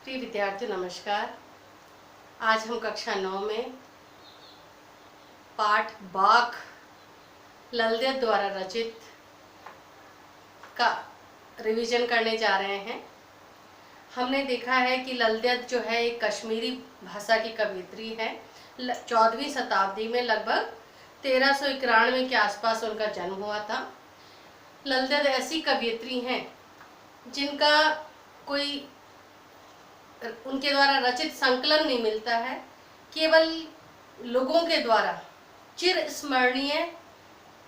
प्रिय विद्यार्थियों नमस्कार। आज हम कक्षा 9 में पाठ बाख ललदेद द्वारा रचित का रिवीजन करने जा रहे हैं। हमने देखा है कि ललदेद जो है एक कश्मीरी भाषा की कवयित्री है। 14वीं शताब्दी में लगभग 1391 के आसपास उनका जन्म हुआ था। ललदेद ऐसी कवयित्री हैं जिनका कोई उनके द्वारा रचित संकलन नहीं मिलता है, केवल लोगों के द्वारा चिर स्मरणीय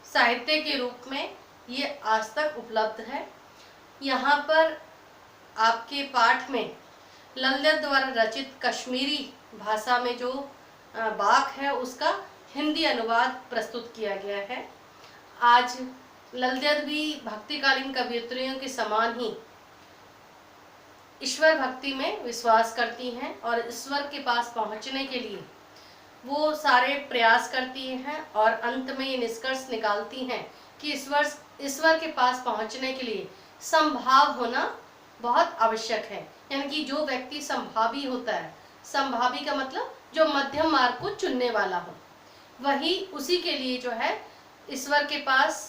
साहित्य के रूप में ये आज तक उपलब्ध है। यहाँ पर आपके पाठ में ललदेद द्वारा रचित कश्मीरी भाषा में जो बाख है उसका हिंदी अनुवाद प्रस्तुत किया गया है। आज ललदेद भी भक्तिकालीन कवयित्रियों के समान ही ईश्वर भक्ति में विश्वास करती हैं और ईश्वर के पास पहुंचने के लिए वो सारे प्रयास करती हैं और अंत में ये निष्कर्ष निकालती हैं कि ईश्वर के पास पहुंचने के लिए संभाव होना बहुत आवश्यक है। यानी कि जो व्यक्ति संभावी होता है, संभावी का मतलब जो मध्यम मार्ग को चुनने वाला हो, वही उसी के लिए जो है ईश्वर के पास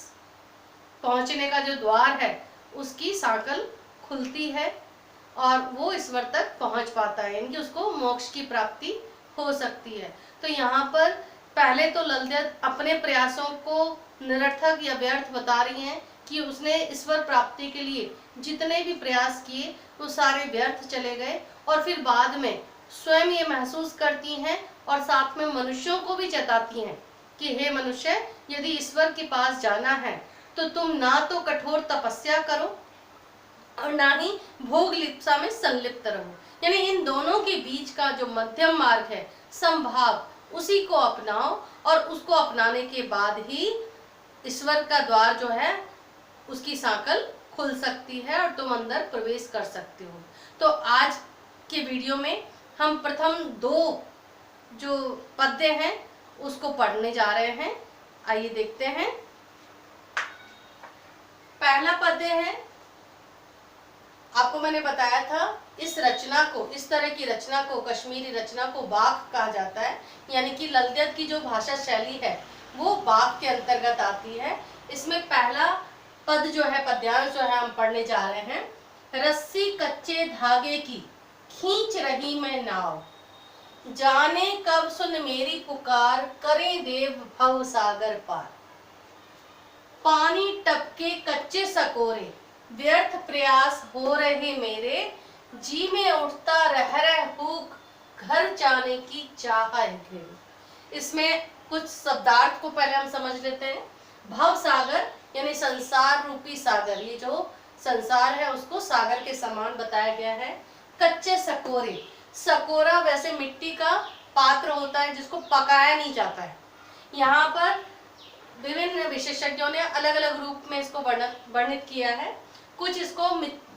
पहुंचने का जो द्वार है उसकी सांकल खुलती है और वो ईश्वर तक पहुंच पाता है, यानी कि उसको मोक्ष की प्राप्ति हो सकती है। तो यहाँ पर पहले तो ललदेद अपने प्रयासों को निरर्थक या व्यर्थ बता रही हैं कि उसने ईश्वर प्राप्ति के लिए जितने भी प्रयास किए वो सारे व्यर्थ चले गए, और फिर बाद में स्वयं ये महसूस करती हैं और साथ में मनुष्यों को भी चेताती हैं कि हे मनुष्य, यदि ईश्वर के पास जाना है तो तुम ना तो कठोर तपस्या करो और ना ही भोग लिप्सा में संलिप्त रहो। यानी इन दोनों के बीच का जो मध्यम मार्ग है, संभाव, उसी को अपनाओ और उसको अपनाने के बाद ही ईश्वर का द्वार जो है उसकी सांकल खुल सकती है और तुम अंदर प्रवेश कर सकते हो। तो आज के वीडियो में हम प्रथम 2 जो पद्य हैं उसको पढ़ने जा रहे हैं। आइए देखते हैं। पहला पद्य है, आपको मैंने बताया था इस रचना को, इस तरह की रचना को, कश्मीरी रचना को बाख कहा जाता है। यानी कि ललदेद की जो भाषा शैली है वो बाख के अंतर्गत आती है। इसमें पहला पद जो है, पद्यांश जो है हम पढ़ने जा रहे हैं। रस्सी कच्चे धागे की खींच रही मैं नाव, जाने कब सुन मेरी पुकार, करे देव भव सागर पार। पानी टपके कच्चे सकोरे, व्यर्थ प्रयास हो रहे मेरे, जी में उठता रह हुक, घर जाने की चाह है घेरे। इसमें कुछ शब्दार्थ को पहले हम समझ लेते हैं। भव सागर यानी संसार रूपी सागर, ये जो संसार है उसको सागर के समान बताया गया है। कच्चे सकोरे, सकोरा वैसे मिट्टी का पात्र होता है जिसको पकाया नहीं जाता है। यहाँ पर विभिन्न विशेषज्ञों ने अलग अलग रूप में इसको वर्णित किया है। कुछ इसको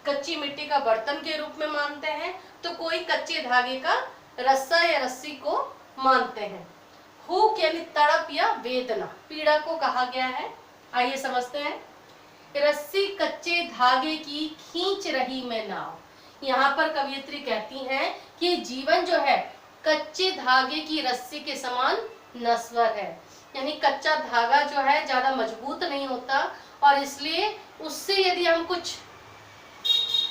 कच्ची मिट्टी का बर्तन के रूप में मानते हैं, तो कोई कच्चे धागे का रस्सा या रस्सी को मानते हैं। हुक यानी तड़प या वेदना, पीड़ा को कहा गया है। आइए समझते हैं। रस्सी कच्चे धागे की खींच रही मैं नाव। यहाँ पर कवयित्री कहती हैं कि जीवन जो है कच्चे धागे की रस्सी के समान नश्वर है। यानी कच्चा धागा जो है ज्यादा मजबूत नहीं होता और इसलिए उससे यदि हम कुछ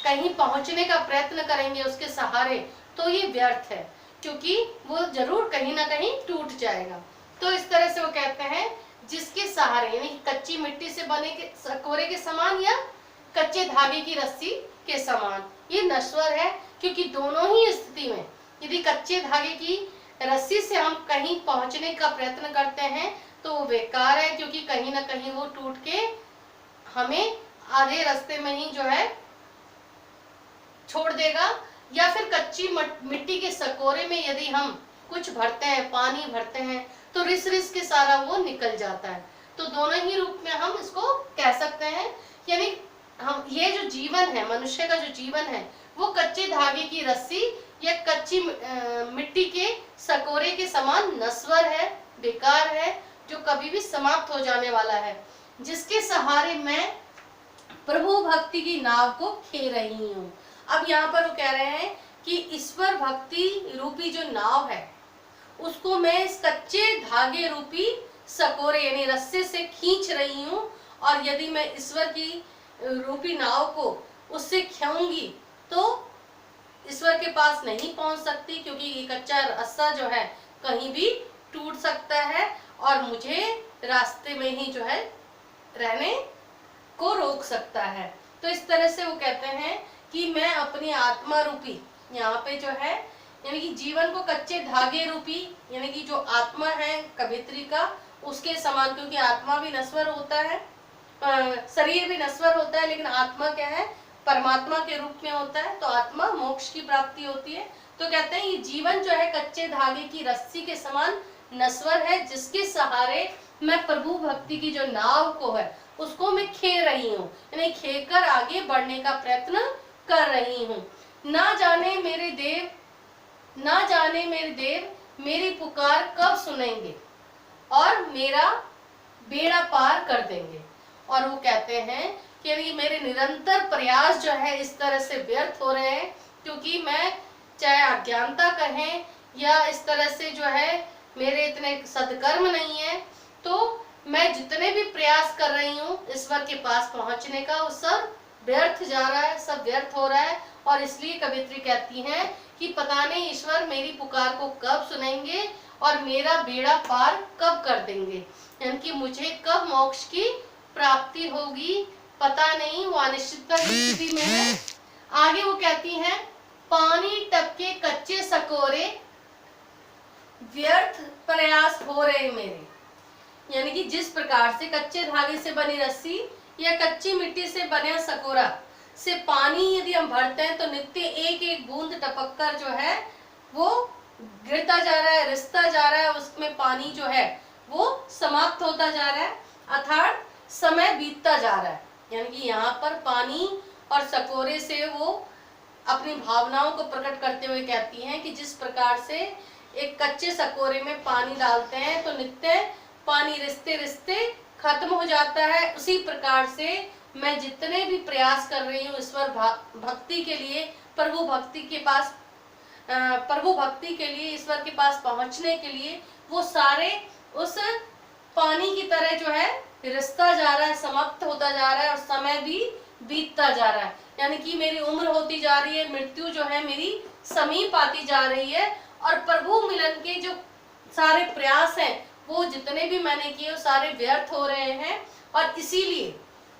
कहीं पहुंचने का प्रयत्न करेंगे उसके सहारे तो ये व्यर्थ है, क्योंकि वो जरूर कहीं ना कहीं टूट जाएगा। तो इस तरह से वो कहते हैं जिसके सहारे, यानी कच्ची मिट्टी से बने के सकोरे के समान या कच्चे धागे की रस्सी के समान, ये नश्वर है। क्योंकि दोनों ही स्थिति में यदि कच्चे धागे की रस्सी से हम कहीं पहुंचने का प्रयत्न करते हैं तो वो बेकार है, क्योंकि कहीं ना कहीं वो टूट के हमें आधे रास्ते में ही जो है छोड़ देगा। या फिर कच्ची मिट्टी के सकोरे में यदि हम कुछ भरते हैं, पानी भरते हैं, तो रिस रिस के सारा वो निकल जाता है। तो दोनों ही रूप में हम इसको कह सकते हैं। यानी हम ये जो जीवन है, मनुष्य का जो जीवन है, वो कच्चे धागे की रस्सी या कच्ची मिट्टी के सकोरे के समान नश्वर है, बेकार है, जो कभी भी समाप्त हो जाने वाला है, जिसके सहारे मैं प्रभु भक्ति की नाव को खे रही हूँ। अब यहाँ पर वो कह रहे हैं कि ईश्वर भक्ति रूपी जो नाव है उसको मैं इस कच्चे धागे रूपी सकोरे यानी रस्से से खींच रही हूँ, और यदि मैं ईश्वर की रूपी नाव को उससे खींचूंगी तो ईश्वर के पास नहीं पहुंच सकती, क्योंकि ये कच्चा रस्सा जो है कहीं भी टूट सकता है और मुझे रास्ते में ही जो है रहने को रोक सकता है। तो इस तरह से वो कहते हैं कि मैं अपनी आत्मा रूपी, यहाँ पे जो है यानी कि जीवन को कच्चे धागे रूपी यानी कि जो आत्मा है कवियत्री का उसके समान, क्योंकि आत्मा भी नश्वर होता है, शरीर भी नश्वर होता है, लेकिन आत्मा क्या है, परमात्मा के रूप में होता है, तो आत्मा मोक्ष की प्राप्ति होती है। तो कहते हैं ये जीवन जो है कच्चे धागे की रस्सी के समान नश्वर है, जिसके सहारे मैं प्रभु भक्ति की जो नाव को है उसको मैं खे रही हूँ, यानी खे कर आगे बढ़ने का प्रयत्न कर रही हूँ। ना जाने मेरे देव मेरी पुकार कब सुनेंगे और मेरा बेड़ा पार कर देंगे। और वो कहते हैं कि मेरे निरंतर प्रयास जो है इस तरह से व्यर्थ हो रहे हैं, क्योंकि मैं चाहे अज्ञानता कहें या इस तरह से जो है मेरे इतने सदकर्म नहीं है, तो मैं जितने भी प्रयास कर रही हूँ ईश्वर के पास पहुंचने का वो सब व्यर्थ जा रहा है, सब व्यर्थ हो रहा है। और इसलिए कवियत्री कहती हैं कि पता नहीं ईश्वर मेरी पुकार को कब सुनेंगे और मेरा बेड़ा पार कब कर देंगे, यानी कि मुझे कब मोक्ष की प्राप्ति होगी पता नहीं, वो अनिश्चितता की स्थिति में है। आगे वो कहती हैं पानी टपके कच्चे सकोरे व्यर्थ प्रयास हो रहे मेरे, यानी कि जिस प्रकार से कच्चे धागे से बनी रस्सी या कच्ची मिट्टी से बना सकोरा से पानी यदि हम भरते हैं तो नित्य एक एक बूंद टपक कर जो है वो गिरता जा रहा है, रिसता जा रहा है, उसमें पानी जो है वो समाप्त होता जा रहा है, अर्थात समय बीतता जा रहा है। यानी कि यहाँ पर पानी और सकोरे से वो अपनी भावनाओं को प्रकट करते हुए कहती हैं कि जिस प्रकार से एक कच्चे सकोरे में पानी डालते हैं तो नित्य पानी रिसते रिसते खत्म हो जाता है, उसी प्रकार से मैं जितने भी प्रयास कर रही हूँ ईश्वर भक्ति के लिए, प्रभु भक्ति के लिए, ईश्वर के पास पहुंचने के लिए, वो सारे उस पानी की तरह जो है रिसता जा रहा है, समाप्त होता जा रहा है और समय भी बीतता जा रहा है। यानी कि मेरी उम्र होती जा रही है, मृत्यु जो है मेरी समीप आती जा रही है, और प्रभु मिलन के जो सारे प्रयास हैं वो जितने भी मैंने किए वो सारे व्यर्थ हो रहे हैं। और इसीलिए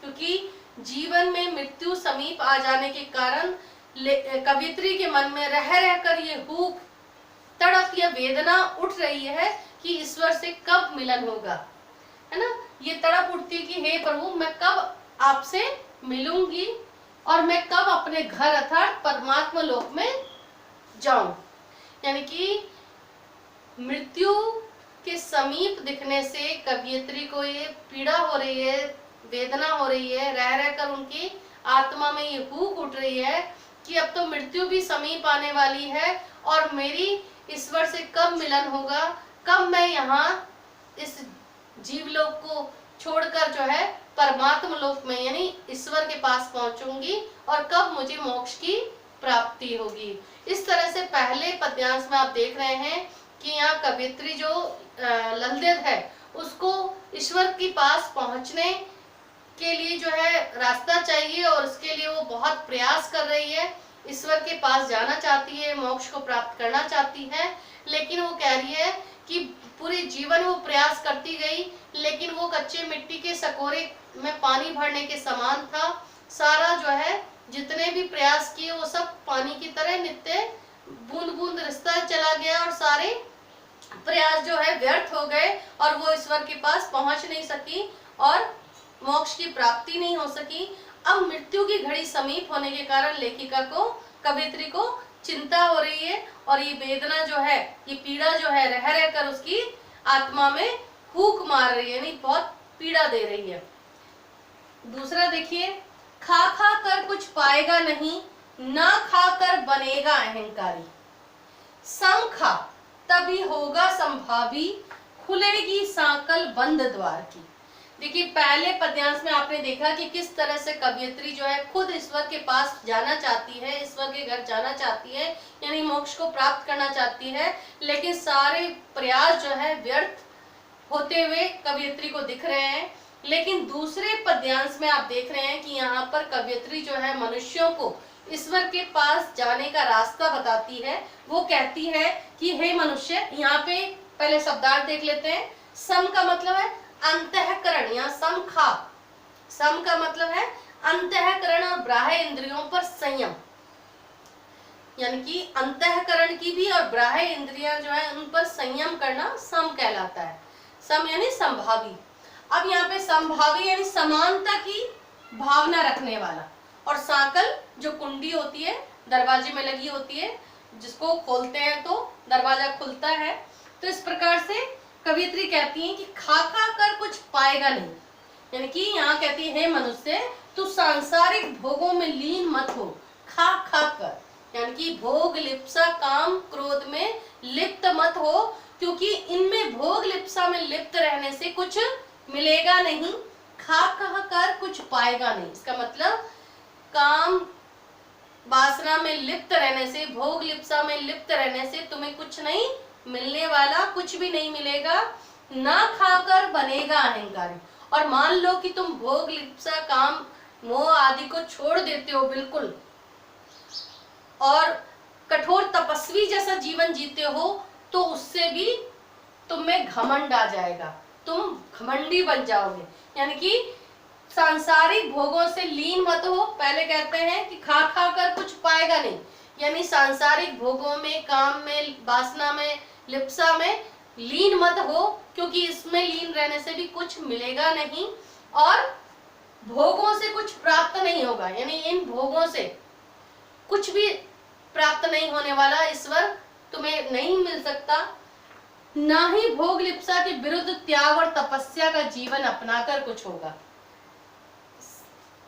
क्योंकि जीवन में मृत्यु समीप आ जाने के कारण कवियत्री के मन में रह रहकर ये हुक, तड़प या वेदना उठ रही है कि ईश्वर से कब मिलन होगा, है ना। ये तड़प उठती है कि हे प्रभु मैं कब आपसे मिलूंगी और मैं कब अपने घर अर्थात परमात्मा लोक में जाऊं। यानी कि मृत्यु के समीप दिखने से कवियत्री को ये पीड़ा हो रही है, वेदना हो रही है, रह रहकर उनकी आत्मा में ये हुक उठ रही है कि अब तो मृत्यु भी समीप आने वाली है और मेरी ईश्वर से कब मिलन होगा, कब मैं यहाँ इस जीवलोक को छोड़कर जो है परमात्मा लोक में यानी ईश्वर के पास पहुंचूंगी और कब मुझे मोक्ष की प्राप्ति होगी। इस तरह से पहले पद्यांश में आप देख रहे हैं कि यहाँ कवियत्री जो ललदेव है उसको ईश्वर के पास पहुंचने के लिए जो है रास्ता चाहिए और उसके लिए वो बहुत प्रयास कर रही है, ईश्वर के पास जाना चाहती है, मोक्ष को प्राप्त करना चाहती है। लेकिन वो कह रही है कि पूरे जीवन वो प्रयास करती गई, लेकिन वो कच्चे मिट्टी के सकोरे में पानी भरने के समान था। सारा जो है जितने भी प्रयास किए वो सब पानी की तरह नित्य बूंद बूंद रिसता चला गया और सारे प्रयास जो है व्यर्थ हो गए और वो ईश्वर के पास पहुंच नहीं सकी और मोक्ष की प्राप्ति नहीं हो सकी। अब मृत्यु की घड़ी समीप होने के कारण लेखिका को, कवियत्री को चिंता हो रही है और ये वेदना जो है, ये पीड़ा जो है रह रहकर उसकी आत्मा में हुक मार रही है, यानी बहुत पीड़ा दे रही है। दूसरा देखिए, खा खा कर कुछ पाएगा नहीं, ना खा कर बनेगा अहंकारी, सम खा तभी होगा संभावी, खुलेगी सांकल बंद द्वार की। देखिए पहले पद्यांश में आपने देखा कि किस तरह से कवियत्री जो है खुद ईश्वर के पास जाना चाहती है, ईश्वर के घर जाना चाहती है, यानी मोक्ष को प्राप्त करना चाहती है, लेकिन सारे प्रयास जो है व्यर्थ होते हुए कवियत्री को दिख रहे हैं। लेकिन दूसरे पद्यांश में आप देख रहे हैं कि यहाँ पर कवियत्री जो है मनुष्यों को ईश्वर के पास जाने का रास्ता बताती है। वो कहती है कि हे मनुष्य, यहाँ पे पहले शब्दार्थ देख लेते हैं। सम का मतलब है अंतःकरण, यहाँ सम का मतलब है अंतःकरण और बाह्य इंद्रियों पर संयम, यानी कि अंतःकरण की भी और बाह्य इंद्रियां जो है उन पर संयम करना सम कहलाता है। सम यानी संभावी। अब यहाँ पे संभावी यानी समानता की भावना रखने वाला, और साकल जो कुंडी होती है दरवाजे में लगी होती है, जिसको खोलते हैं तो दरवाजा खुलता है। तो इस प्रकार से कवियत्री कहती है कि खा खा कर कुछ पाएगा नहीं, यानी कि यहाँ कहती है हे मनुष्य, तू सांसारिक भोगों में लीन मत हो, खा खा कर, यानी कि भोग लिप्सा काम क्रोध में लिप्त मत हो, क्योंकि इनमें भोग लिप्सा में लिप्त रहने से कुछ मिलेगा नहीं, खा खा कर कुछ पाएगा नहीं। इसका मतलब काम वासना में लिप्त रहने से, भोग लिप्सा में लिप्त रहने से तुम्हें कुछ नहीं मिलने वाला, कुछ भी नहीं मिलेगा, ना खाकर बनेगा अहंकारी। और मान लो कि तुम भोग लिप्सा काम मोह आदि को छोड़ देते हो बिल्कुल, और कठोर तपस्वी जैसा जीवन जीते हो, तो उससे भी तुम में घमंड आ जाएगा, तुम घमंडी बन जाओगे। यानी कि सांसारिक भोगों से लीन मत हो। पहले कहते हैं कि खा खा कर कुछ पाएगा नहीं, यानी सांसारिक भोगों में, काम में, वासना में, लिप्सा में लीन मत हो, क्योंकि इसमें लीन रहने से भी कुछ मिलेगा नहीं और भोगों से कुछ प्राप्त नहीं होगा, यानी इन भोगों से कुछ भी प्राप्त नहीं होने वाला, ईश्वर तुम्हें नहीं मिल सकता। ना ही भोग लिप्सा के विरुद्ध त्याग और तपस्या का जीवन अपनाकर कुछ होगा।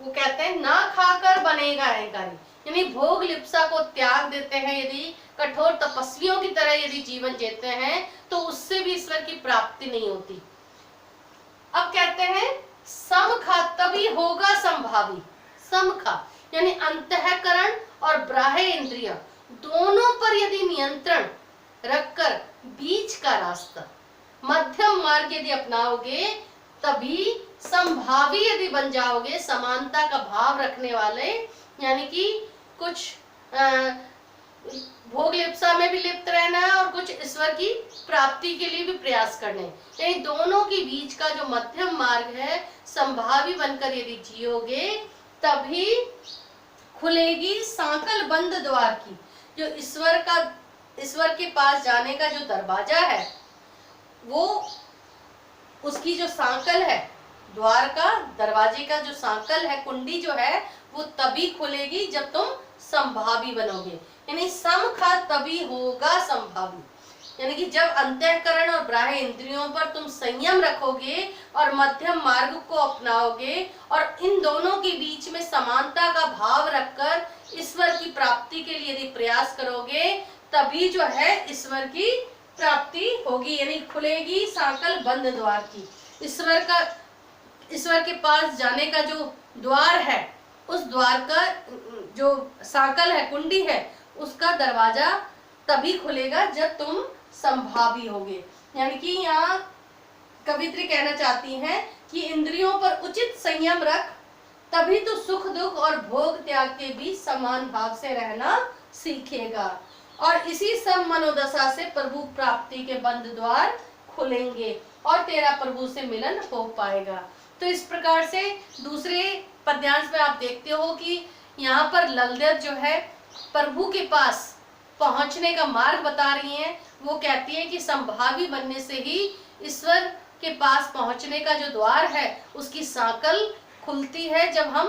वो कहते हैं ना खाकर बनेगा अहंकारी, यानी भोग लिप्सा को त्याग देते हैं, यदि कठोर तपस्वियों की तरह यदि जीवन जीते हैं, तो उससे भी ईश्वर की प्राप्ति नहीं होती। अब कहते हैं समखा तभी होगा संभावी। समखा यानी अंतःकरण और बाह्य इंद्रिय दोनों पर यदि नियंत्रण रखकर बीच का रास्ता, मध्यम मार्ग यदि अपनाओगे, तभी संभावी यदि बन जाओगे, समानता का भाव रखने वाले, यानी कि कुछ भोग लिप्सा में भी लिप्त रहना है और कुछ ईश्वर की प्राप्ति के लिए भी प्रयास करने, यानी दोनों के बीच का जो मध्यम मार्ग है, संभावी बनकर यदि जियोगे, तभी खुलेगी सांकल बंद द्वार की। जो ईश्वर के पास जाने का जो दरवाजा है, वो उसकी जो सांकल है, द्वार का, दरवाजे का जो सांकल है, कुंडी जो है, वो तभी खुलेगी जब तुम संभावी बनोगे। यानी समखा तभी होगा संभावी, यानी कि जब अंतःकरण और बाह्य इंद्रियों पर तुम संयम रखोगे और मध्यम मार्ग को अपनाओगे और इन दोनों के बीच में समानता का भाव रखकर ईश्वर की प्राप्ति के लिए यदि प्रयास करोगे, तभी जो है ईश्वर की प्राप्ति होगी, यानी खुलेगी सांकल बंद द्वार की। ईश्वर के पास जाने का जो द्वार है, उस द्वार का जो सांकल है, कुंडी है, उसका दरवाजा तभी खुलेगा जब तुम संभावी होगे। यानी कि यहाँ कवित्री कहना चाहती हैं कि इंद्रियों पर उचित संयम रख, तभी तो सुख दुख और भोग त्याग के बीच समान भाव से रहना सीखेगा, और इसी सम मनोदशा से प्रभु प्राप्ति के बंद द्वार खुलेंगे और तेरा प्रभु से मिलन हो पाएगा। तो इस प्रकार से दूसरे पद्यांश में आप देखते हो कि यहाँ पर ललदेव जो है प्रभु के पास पहुंचने का मार्ग बता रही हैं। वो कहती है कि संभावी बनने से ही ईश्वर के पास पहुंचने का जो द्वार है, उसकी सांकल खुलती है जब हम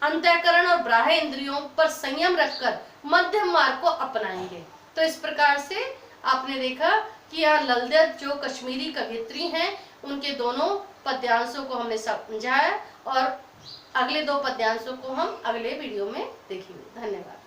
अंतःकरण और बाह्य इंद्रियों पर संयम रखकर मध्यम मार्ग को अपनाएंगे। तो इस प्रकार से आपने देखा कि यहाँ ललदेव जो कश्मीरी कवियत्री हैं, उनके दोनों पद्यांशों को हमने समझाया और अगले दो पद्यांशों को हम अगले वीडियो में देखेंगे। धन्यवाद।